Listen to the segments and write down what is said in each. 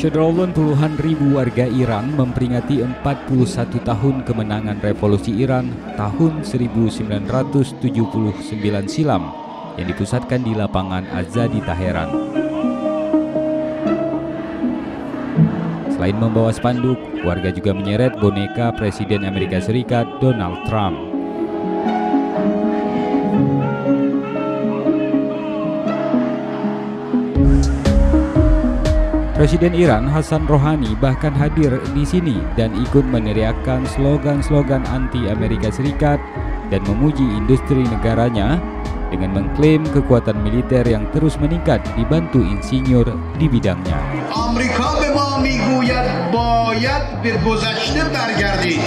Syedrolon puluhan ribu warga Iran memperingati 41 tahun kemenangan revolusi Iran tahun 1979 silam yang dipusatkan di lapangan Azadi Teheran. Selain membawa spanduk, warga juga menyeret boneka Presiden Amerika Serikat Donald Trump. Presiden Iran Hassan Rouhani bahkan hadir di sini dan ikut meneriakkan slogan-slogan anti Amerika Serikat dan memuji industri negaranya dengan mengklaim kekuatan militer yang terus meningkat dibantu insinyur di bidangnya. Amerika be ma miguyad bayad be gozashte bargardid,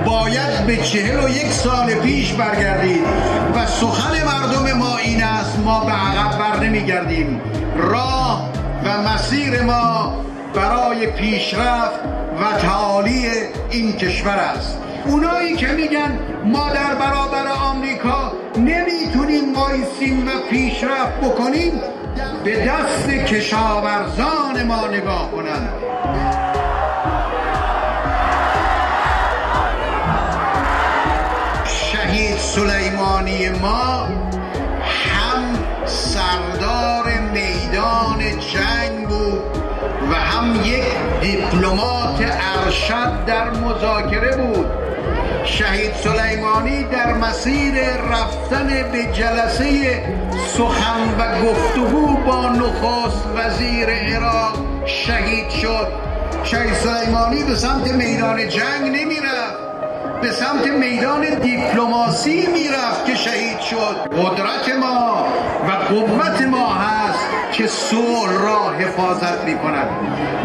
bayad be 41 sal pish bargardid va sukhan mardum ma in ast ma be aqab bar nemigardim. Rah و مسیر ما برای پیشرفت و تعالی این کشور است. اونایی که میگن ما در برابر آمریکا نمیتونیم وایسیم و پیشرفت بکنیم به دست کشاورزان ما نگاه کنند. شهید سلیمانی ما هم سردار میدان جنگ بود و هم یک دیپلمات ارشد در مذاکره بود. شهید سلیمانی در مسیر رفتن به جلسه سخن و گفتگو با نخست وزیر عراق شهید شد. شهید سلیمانی به سمت میدان جنگ نمیرفت، به سمت میدان دیپلماسی میرفت که شهید شد. قدرت ما و قوت ما هست که صلح را حفاظت میکند.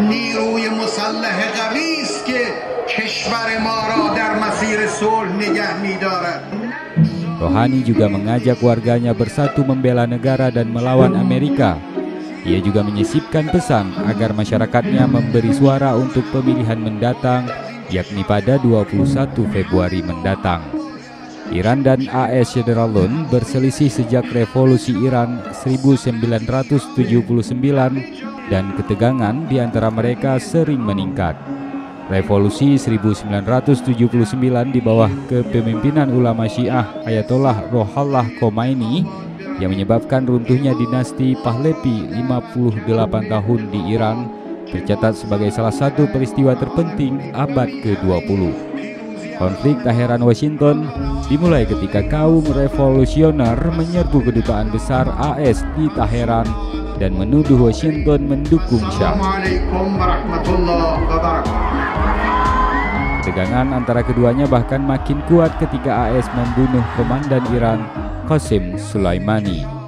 نیروی مسلح قوی است که کشور ما را در مسیر صلح نگه میدارد. Rouhani juga mengajak warganya bersatu membela negara dan melawan Amerika. Ia juga menyisipkan pesan agar masyarakatnya memberi suara untuk pemilihan mendatang, yakni pada 21 Februari mendatang. Iran dan AS Syedrolon berselisih sejak revolusi Iran 1979 dan ketegangan di antara mereka sering meningkat. Revolusi 1979 di bawah kepemimpinan ulama Syiah Ayatollah Ruhollah Khomeini yang menyebabkan runtuhnya dinasti Pahlavi 58 tahun di Iran tercatat sebagai salah satu peristiwa terpenting abad ke-20. Konflik Teheran-Washington dimulai ketika kaum revolusioner menyerbu kedutaan besar AS di Teheran dan menuduh Washington mendukung Syah. Ketegangan antara keduanya bahkan makin kuat ketika AS membunuh komandan Iran Qasem Soleimani.